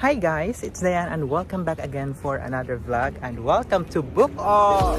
Hi guys, it's Dayan and welcome back again for another vlog and welcome to Book Off!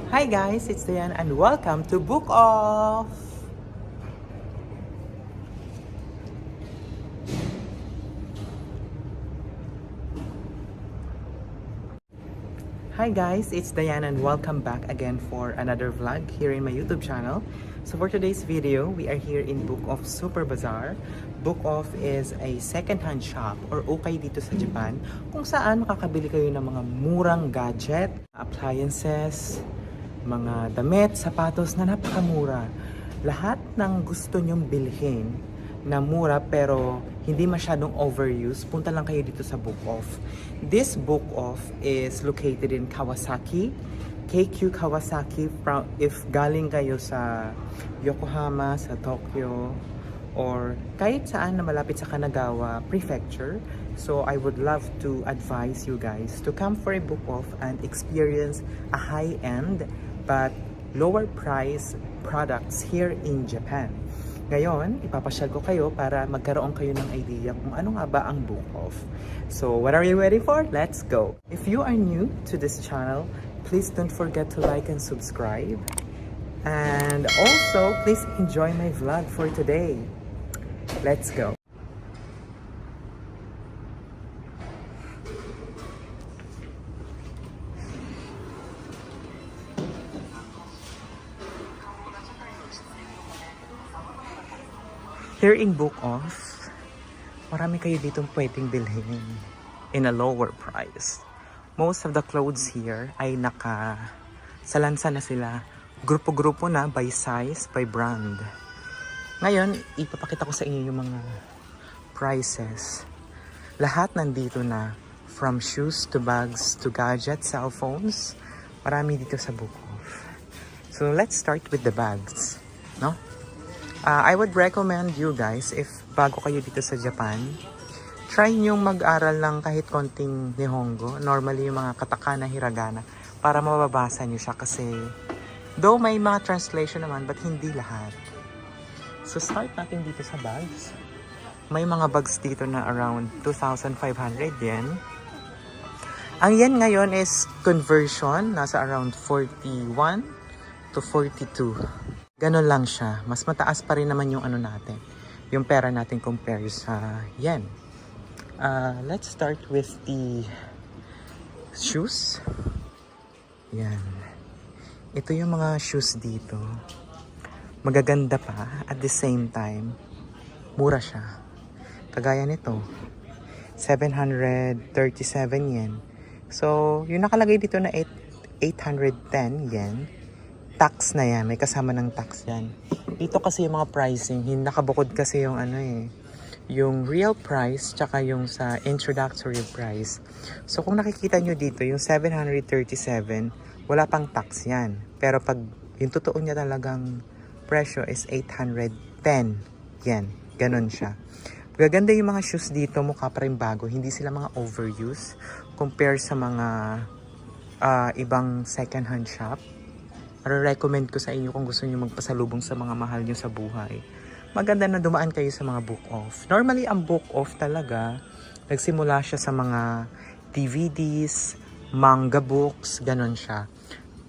Hi guys, it's Dayan and welcome to Book Off! Hi guys, it's Dayan and welcome back again for another vlog here in my YouTube channel. So for today's video, we are here in Book Off Super Bazaar. Book Off is a second-hand shop or ukay dito sa Japan kung saan makakabili kayo ng mga murang gadget, appliances, mga damit, sapatos na napakamura. Lahat ng gusto nyong bilhin na mura pero hindi masyadong overuse, punta lang kayo dito sa Book Off. This Book Off is located in Kawasaki, KQ Kawasaki. If galing kayo sa Yokohama, sa Tokyo, or kahit saan na malapit sa Kanagawa Prefecture, so I would love to advise you guys to come for a Book Off and experience a high-end but lower price products here in Japan. Ngayon, ipapasyal ko kayo para magkaroon kayo ng idea kung ano nga ba ang Book Off. So, what are you waiting for? Let's go! If you are new to this channel, please don't forget to like and subscribe. And also, please enjoy my vlog for today. Let's go! Here in Book Off, marami kayo ditong pwedeng bilhin in a lower price. Most of the clothes here ay naka-salansa na sila. Grupo-grupo na by size, by brand. Ngayon, ipapakita ko sa inyo yung mga prices. Lahat nandito na. From shoes to bags to gadgets, cell phones. Marami dito sa Book Off. So let's start with the bags. No? I would recommend you guys, if bago kayo dito sa Japan, try nyong mag-aral lang kahit konting Nihongo, normally yung mga katakana, hiragana, para mababasa nyo siya kasi though may mga translation naman, but hindi lahat. So start natin dito sa bags. May mga bags dito na around 2,500 yen. Ang yen ngayon is conversion, nasa around 41 to 42. Ganon lang siya. Mas mataas pa rin naman yung ano natin. Yung pera natin compare sa yen. Let's start with the shoes. Yan. Ito yung mga shoes dito. Magaganda pa. At the same time, mura siya. Kagaya nito. 737 yen. So, yung nakalagay dito na 810 yen. Tax na yan. May kasama ng tax yan. Dito kasi yung mga pricing, nakabukod kasi yung ano yung real price tsaka yung sa introductory price. So kung nakikita nyo dito, yung 737, wala pang tax yan. Pero pag yung totoo niya talagang presyo is 810 yen. Ganon siya. Gaganda yung mga shoes dito, mukha pa rin bago. Hindi sila mga overuse compare sa mga ibang second hand shop. Recommend ko sa inyo kung gusto niyo magpasalubong sa mga mahal niyo sa buhay. maganda na dumaan kayo sa mga book off. Normally, ang book off talaga, nagsimula siya sa mga DVDs, manga books, ganon siya.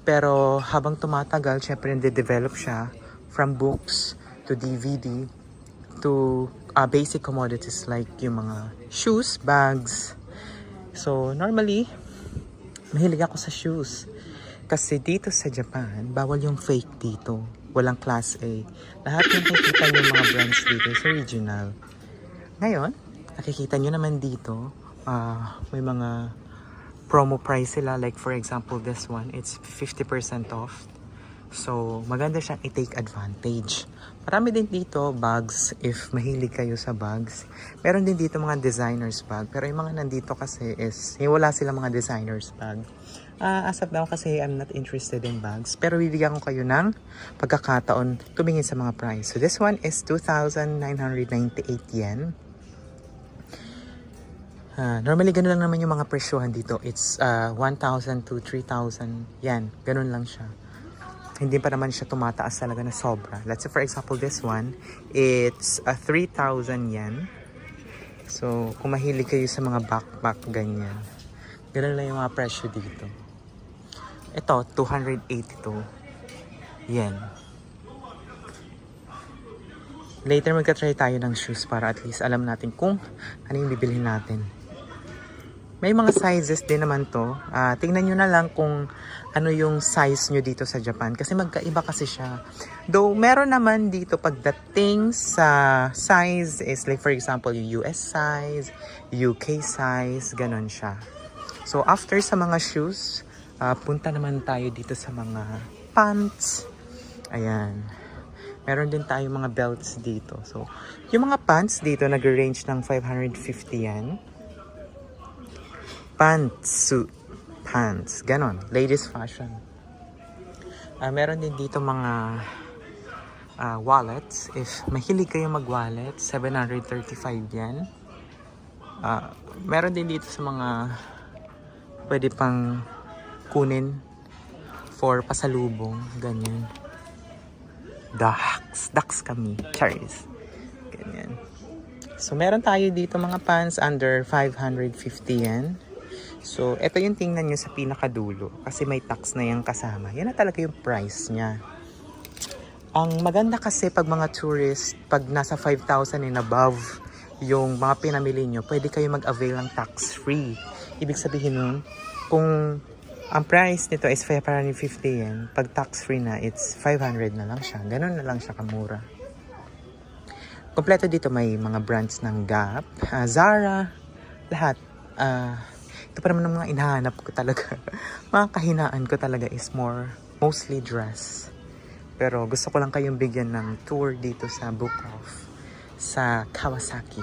Pero habang tumatagal, syempre nade-develop siya from books to DVD to basic commodities like yung mga shoes, bags. So normally, mahilig ako sa shoes. Kasi dito sa Japan, bawal yung fake dito. Walang class A. Lahat ng nakikita yung mga brands dito is original. Ngayon, nakikita nyo naman dito, may mga promo price sila. Like for example, this one, it's 50% off. So, maganda siyang i-take advantage. Marami din dito bags if mahilig kayo sa bags. Meron din dito mga designers bag. Pero yung mga nandito kasi is, wala sila mga designers bag. As of now kasi I'm not interested in bags. Pero bibigyan ko kayo ng pagkakataon tumingin sa mga price. So, this one is 2,998 yen. Normally, ganun lang naman yung mga presyohan dito. It's 1,000 to 3,000 yan. Ganun lang siya. Hindi pa naman siya tumataas talaga na sobra. Let's say for example, this one, it's 3,000 yen. So, kung mahilig kayo sa mga backpack, ganyan. Ganun lang yung mga presyo dito. Ito, 282 yen. Later, magka-try tayo ng shoes para at least alam natin kung ano yung bibilhin natin. May mga sizes din naman to. Tingnan nyo na lang kung ano yung size nyo dito sa Japan. Kasi magkaiba kasi siya. Though, meron naman dito pagdating sa size is like for example, yung US size, UK size, ganon siya. So, after sa mga shoes, punta naman tayo dito sa mga pants. Ayan. Meron din tayo mga belts dito. So, yung mga pants dito nag-range ng 550 yen. Pants, ganon. Ladies fashion. Meron din dito mga wallets. If mahilig kayo mag-wallet, 735 yen. Meron din dito sa mga pwede pang kunin for pasalubong, ganyan. Ducks kami. Cherries. Ganyan. So, meron tayo dito mga pants under 550 yen. So, ito yung tingnan nyo sa pinakadulo. Kasi may tax na yung kasama. Yan na talaga yung price niya. Ang maganda kasi pag mga tourist, pag nasa 5,000 and above yung mga pinamili nyo, pwede kayo mag-avail ng tax-free. Ibig sabihin nun, kung ang price nito is 550 yen, pag tax-free na, it's 500 na lang siya. Ganun na lang siya kamura. Kompleto dito may mga brands ng Gap, Zara, lahat. Ito pa naman ang mga inahanap ko talaga. Mga kahinaan ko talaga is mostly dress. Pero gusto ko lang kayong bigyan ng tour dito sa Book Off sa Kawasaki.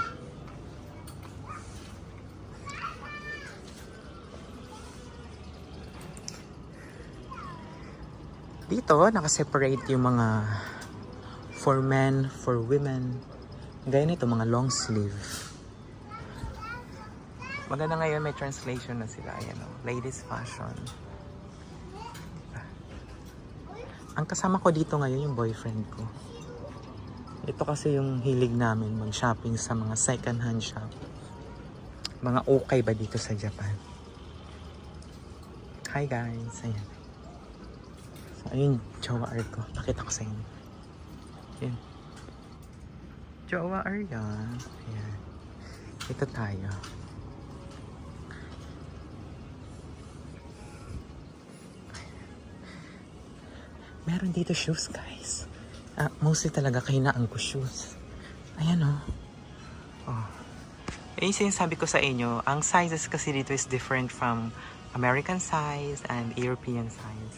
Dito, nakaseparate yung mga for men, for women. Gaya nito, mga long sleeve. Maganda ngayon, may translation na sila. Ayan, ladies fashion. Ang kasama ko dito ngayon yung boyfriend ko. Ito kasi yung hilig namin mag-shopping sa mga second-hand shop. Mga okay ba dito sa Japan? Hi guys! Ayan. So, ayun, jowa R ko. Pakita ko sa inyo. Ayan. Jowa R yan. Ayan. Ito tayo. Meron dito shoes, guys. Mostly talaga kahinaan ko shoes. Ayan, oh. Yung sinasabi ko sa inyo, ang sizes kasi dito is different from American size and European size.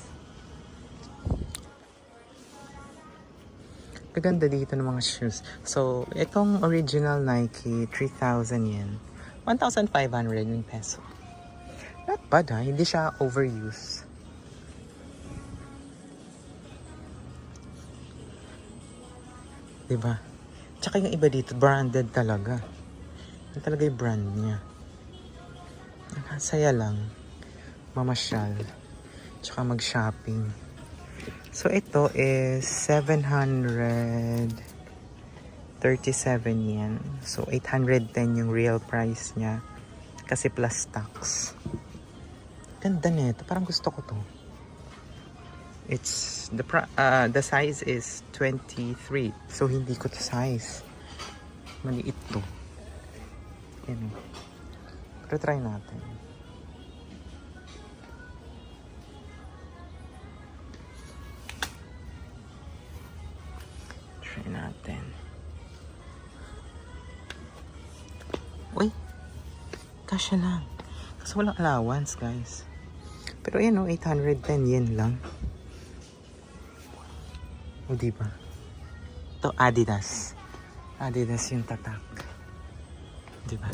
Kaganda dito ng mga shoes. So, itong original Nike, 3,000 yen. 1,500 in peso. Not bad, ha? Hindi siya overuse. Diba? Tsaka yung iba dito, branded talaga. Yan talaga yung brand niya. Saya lang. Mamasyal. Tsaka mag-shopping. So, ito is 700 37 yen. So, 810 yung real price niya. Kasi plus tax. Ganda nito. Parang gusto ko to. It's, the size is 23. So, hindi ko to size. Maliit to. Yan. Pero try natin. Try natin. Uy! Kasya lang. Kasi walang allowance, guys. Pero ayan o, 810 yen lang. O, diba? Ito, Adidas. Adidas yung tatak. Diba?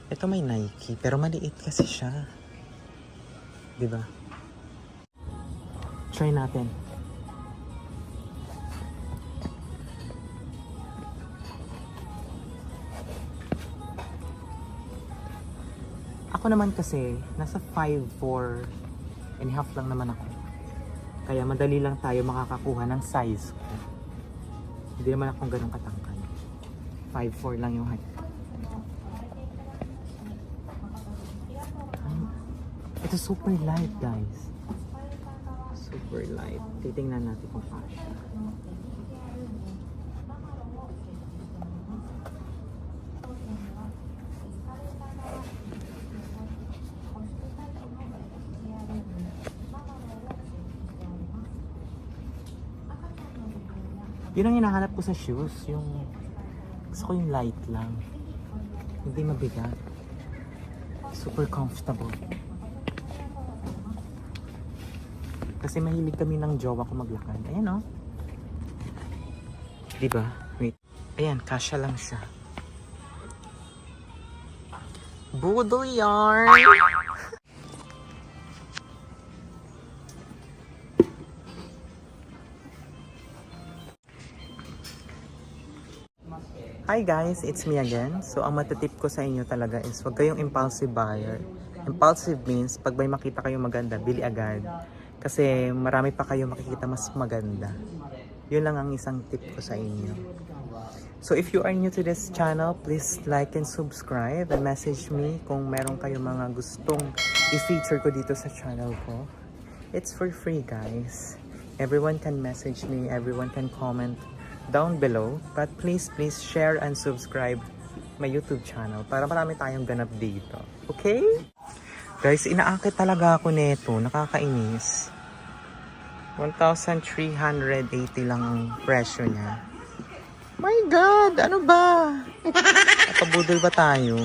Ito may Nike, pero maliit kasi siya. Diba? Try natin. Ako naman kasi, nasa 5'4" and a half lang naman ako. Kaya madali lang tayo makakakuha ng size ko. Hindi naman akong ganun katangkad. 5'4" lang yung height. Ito super light, guys. Super light. Titingnan natin kung kasya. Yun ang hinahanap ko sa shoes, yung gusto ko yung light lang. Hindi mabigat. Super comfortable. Kasi mahilig kami ng jowa ko maglakad. Ayan o. Diba? Wait. Ayan, kasya lang siya. Boodle yarn! Hi guys, it's me again. So ang matatip ko sa inyo talaga is huwag kayong impulsive buyer. Impulsive means pag may makita kayong maganda, bili agad. Kasi marami pa kayong makikita mas maganda. Yun lang ang isang tip ko sa inyo. So if you are new to this channel, please like and subscribe and message me kung meron kayong mga gustong i-feature ko dito sa channel ko. It's for free, guys. Everyone can message me, everyone can comment down below, but please share and subscribe my YouTube channel para marami tayong ganap dito. Okay? Guys, inaakit talaga ako nito. Nakakainis. 1,380 lang ang presyo niya. My God! Ano ba? Napabudol ba tayo?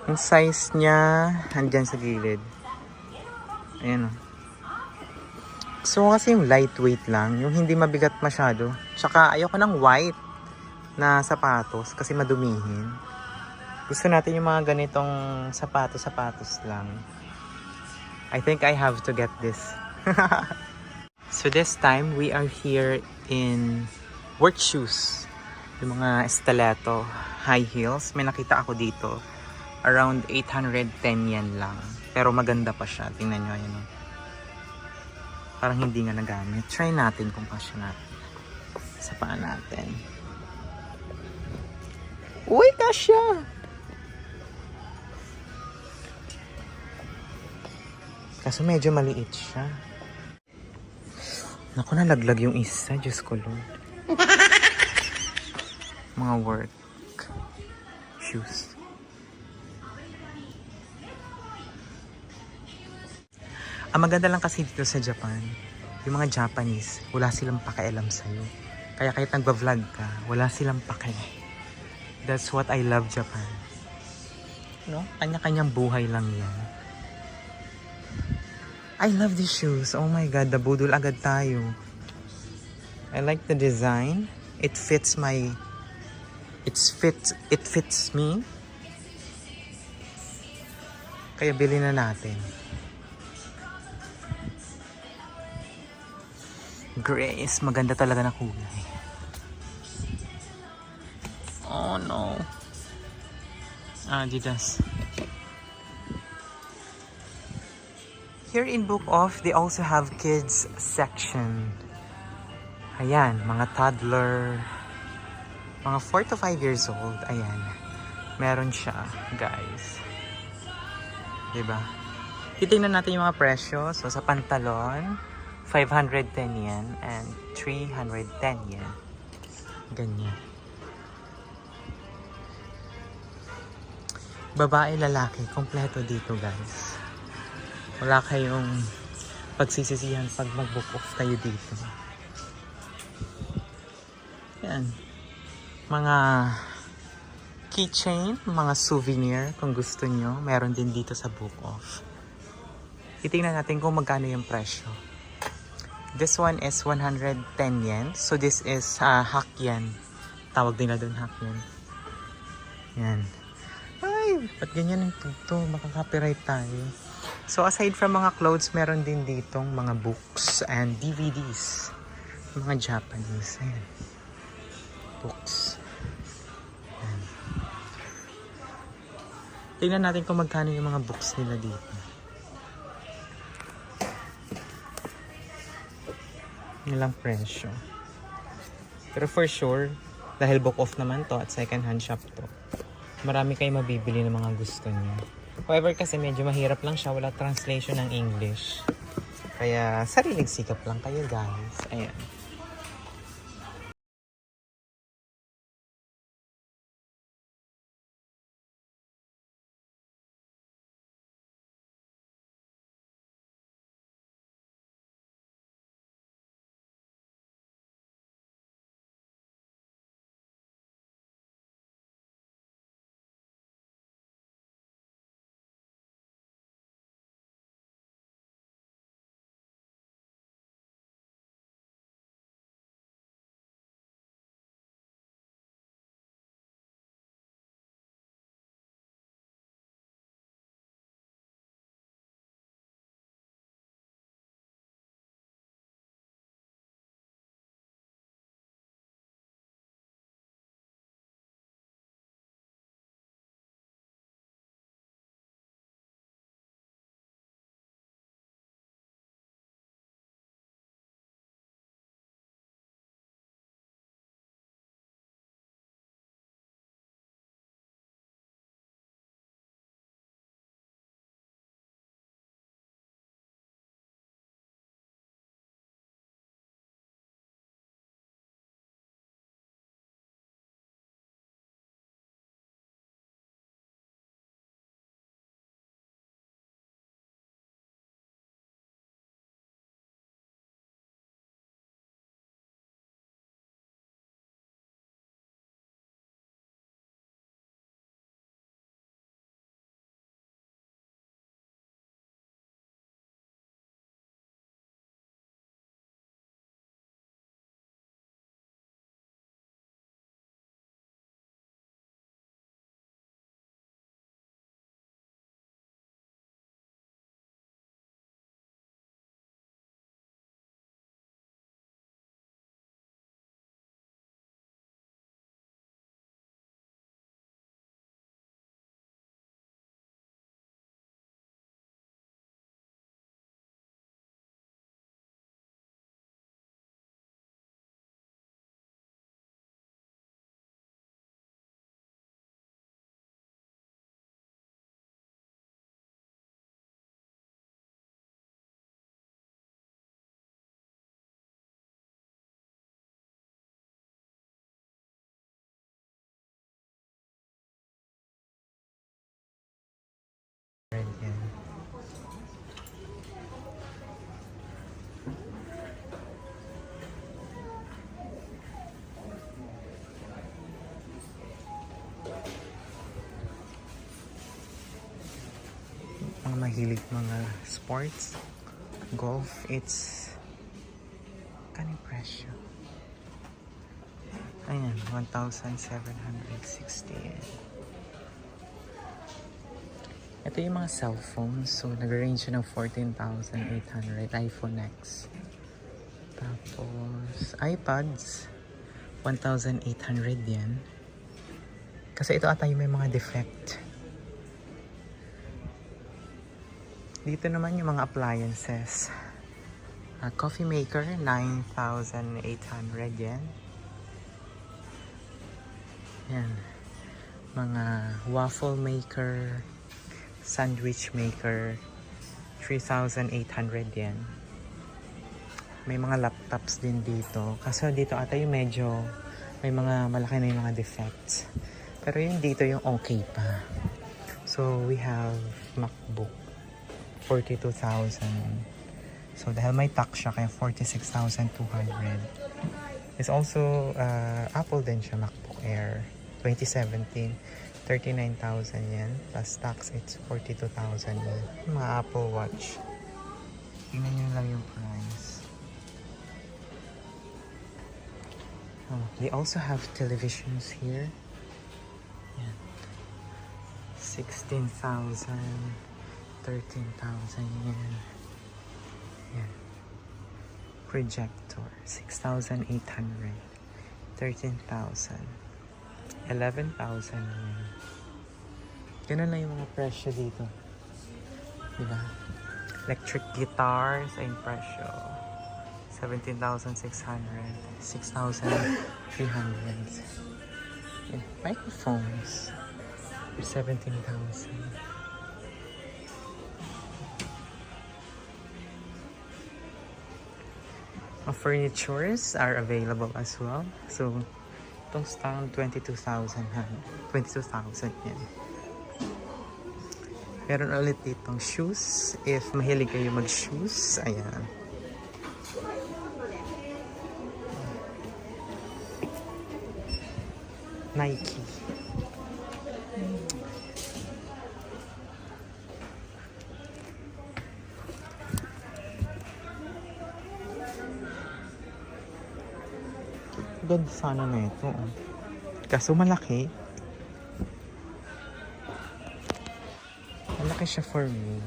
Ang size niya, andyan sa gilid. Ayan o. So kasi yung lightweight lang, yung hindi mabigat masyado. Tsaka ayoko ng white na sapatos kasi madumihin. Gusto natin yung mga ganitong sapatos lang. I think I have to get this. So this time, we are here in work shoes. Yung mga stiletto, high heels. May nakita ako dito. Around 810 yen lang. Pero maganda pa siya. Tingnan nyo, yun. Parang hindi nga nagamit. Try natin kung kasya natin. Sa paa natin. Uy, kasya! Kaso medyo maliit siya. Naku, nalaglag yung isa. Diyos ko, Lord. Mga work shoes. Ang maganda lang kasi dito sa Japan, yung mga Japanese, wala silang pakialam sa'yo. Kaya kahit nagba-vlog ka, wala silang pake. That's what I love Japan. No? Kanya-kanyang buhay lang yan. I love these shoes. Oh my God, nabudol agad tayo. I like the design. It fits my... It fits me. Kaya bili na natin. Grace, maganda talaga na kulay. Oh no. Adidas. Here in Book Off, they also have kids section. Ayan, mga toddler, mga 4 to 5 years old. Ayan, meron siya, guys. Diba? Titingnan natin yung mga presyo. So, sa pantalon, 510 yen and 310 yen. Ganyan. Babae, lalaki, kompleto dito, guys. Wala kayong pagsisisihan pag mag-book off kayo dito. Yan. Mga keychain, mga souvenir, kung gusto nyo, meron din dito sa book off. Titingnan natin kung magkano yung presyo. This one is 110 yen. So this is Hakyen. Tawag nila doon Hakyen. Yan. Ay, ba't ganyan ang tugto? Makaka-copyright tayo. So aside from mga clothes, meron din ditong mga books and DVDs. Mga Japanese. Ayan. Books. Ayan. Tingnan natin kung magkano yung mga books nila dito. Nilang presyo. Pero for sure, dahil book off naman to at second hand shop to, marami kayo mabibili ng mga gusto niyo. However, kasi medyo mahirap lang siya, wala translation ng English. Kaya sariling sikap lang kayo, guys. Ayan. Ayan. Ang mahilig mga sports, golf, it's kanang presyo. Ayan, 1,760. Ito yung mga cellphones. So, nag-range siya ng 14,800. iPhone X. Tapos, iPads. 1,800 yan. Kasi ito ata yung may mga defect. Dito naman yung mga appliances. Coffee maker, 9,800 yen. Yan. Mga waffle maker, sandwich maker, 3,800 yen. May mga laptops din dito. Kaso dito ata yung medyo may mga malaki na yung mga defects. Pero yung dito yung okay pa. So we have MacBook, 42,000. So dahil may tax siya kaya 46,200. It's also Apple din siya, MacBook Air 2017, 39,000 yen. Plus tax, it's 42,000 yen. Mga Apple Watch. Tingnan nyo lang yung price. Oh, they also have televisions here. Yan. 16,000, 13,000 yen. Yan. Projector, 6,800, 13,000, 11,000 yen. Ganun lang yung mga presyo dito. Diba? Electric guitars ay presyo 17,600, 6,300. Yeah. Microphones, 17,000. Furnitures are available as well. So, itong stand 22,000 yan. Meron ulit ditong shoes. If mahilig kayo mag-shoes, ayan. Nike. Ganda sana na ito. Kaso malaki. Malaki siya for me.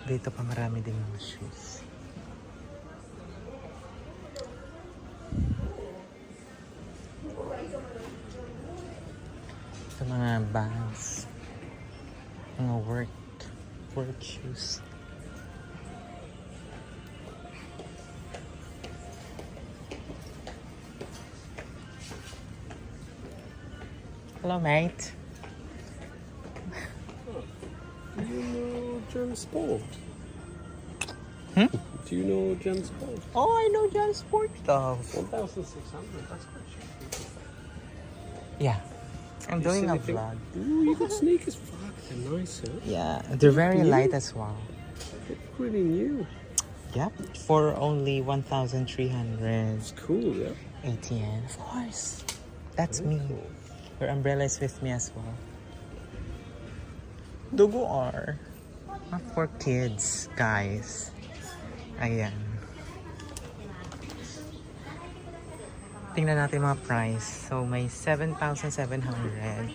Dito pa marami din mga shoes. Ito mga bags. Mga work shoes. Hello, mate. Do you know Jen Sport? Hmm? Do you know Jen Sport? Oh, I know John Sport stuff. 1,600. That's quite cheap. Yeah. I'm doing a Anything- vlog. Ooh, you got sneakers. Fuck, they're nice, huh? Yeah, they're very light as well. They're pretty new. Yep, for only 1,300 It's cool, yeah. ATN. Of course. That's Very me. cool. Your umbrella is with me as well. Dugo R. Not for kids, guys. Ayan. Tingnan natin mga price. So, may 7,700.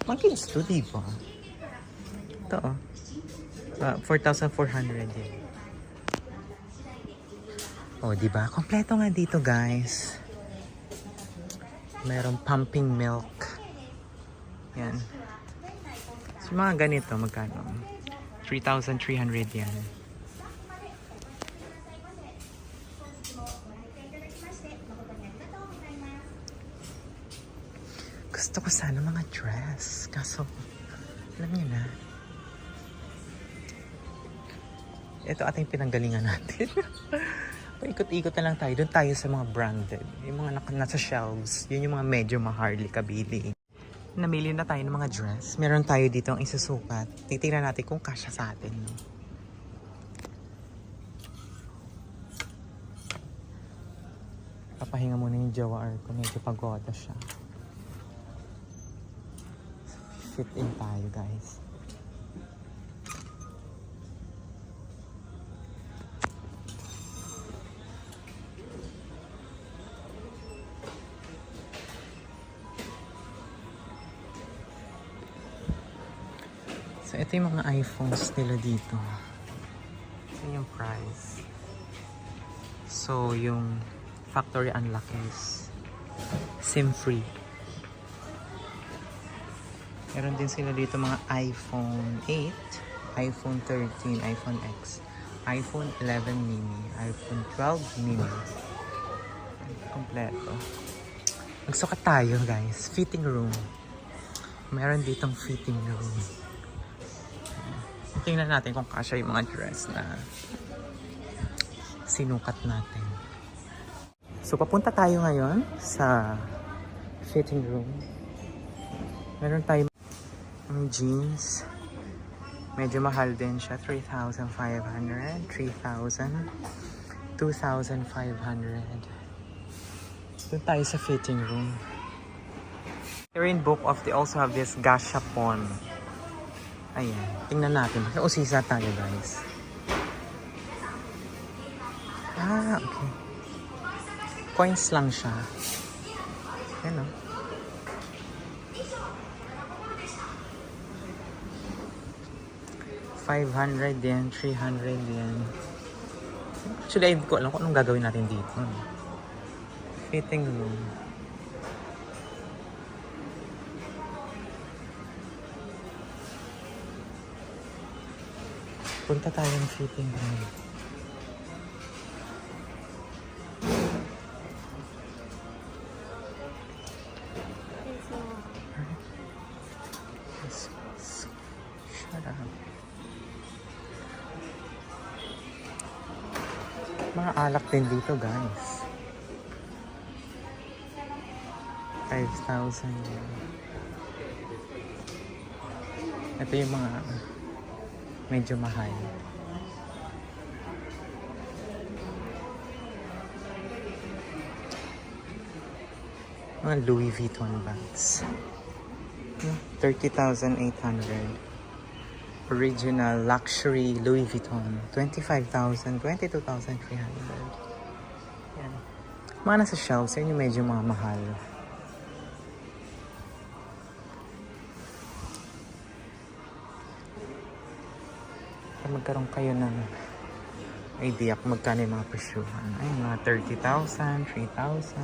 Mga kids to, di ba? Ito, oh. 4,400 yun. Oh, di ba? Kompleto nga dito, guys. Merong pumping milk. Yan. So, mga ganito, magkano? 3,300 yan. Gusto ko sana mga dress. Kaso, alam niyo na. Ito ating pinanggalingan natin. Paikot-ikot na lang tayo. Doon tayo sa mga branded. Yung mga nasa shelves. Yun yung mga medyo maharli kabili. Namili na tayo ng mga dress. Meron tayo dito ang isusukat. Titignan natin kung kasya sa atin. No? Papahinga muna yung jowa ko. Medyo pagoda siya. Fit in tayo, guys. So, ito yung mga iPhones nila dito. Ito yung price. So, yung factory unlock is SIM free. Meron din sila dito mga iPhone 8, iPhone 13, iPhone X, iPhone 11 mini, iPhone 12 mini. Kompleto. Magsukat tayo guys. Fitting room. Meron ditong fitting room. Tingnan natin kung kasya yung mga dress na sinukat natin. So papunta tayo ngayon sa fitting room. Meron tayong jeans. Medyo mahal din siya. 3,500, 3,000, 2,500. Doon tayo sa fitting room. Here in Book Off, they also have this gashapon. Ayan. Tingnan natin. Usisa tayo, guys. Ah, okay. Coins lang siya. Ayan, o. $500 yen, 300 yen. Actually, hindi ko alam kung anong gagawin natin dito. Fitting room. Punta tayo ng fitting room. Shut up. Mga alak din dito, guys. 5,000 yen. Ito yung mga medyo mahal. Mga Louis Vuitton bags. 30,800. Original luxury Louis Vuitton. 25,000, 22,300. Yan. Mga nasa shelves, yun yung medyo mga mahal. Para magkaroon kayo ng idea kung magkano yung mga presyuhan. Ay, mga 30,000, 3,000.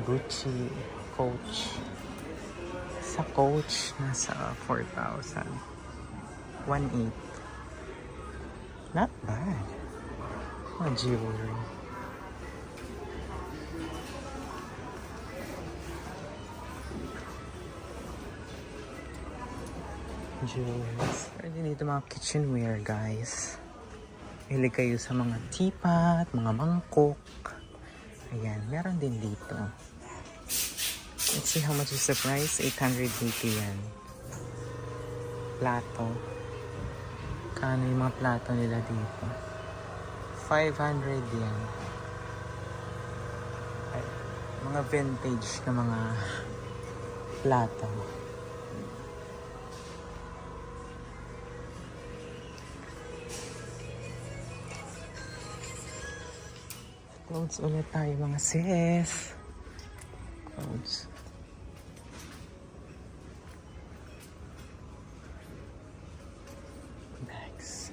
Gucci, Coach. Sa Coach, nasa 4,000. 1,800. Not bad. Mga jewelry. Jewelries. Pwede dito mga kitchenware, guys. Hilig kayo sa mga teapot, mga mangkok. Ayan, meron din dito. Let's see how much is the price. 880 yan. Plato. Kano yung mga plato nila dito? 500 yan. Ay, mga vintage na mga plato. Clothes ulit tayo mga sis. Clothes. Bags.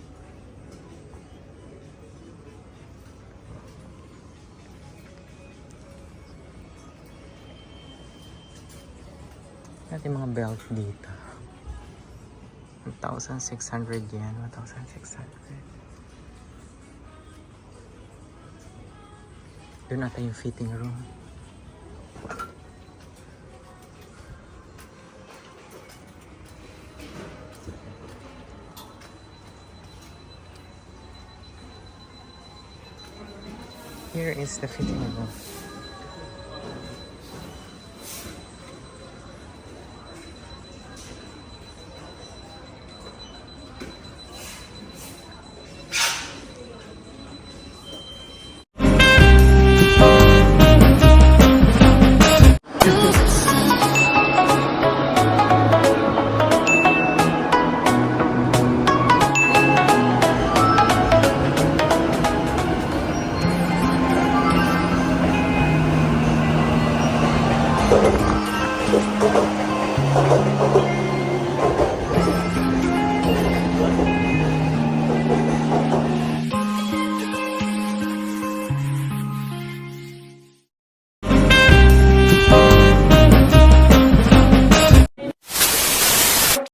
Natin mga belt dito. 1,600 yen. 1,600. Doon natin yung fitting room. Here is the fitting room.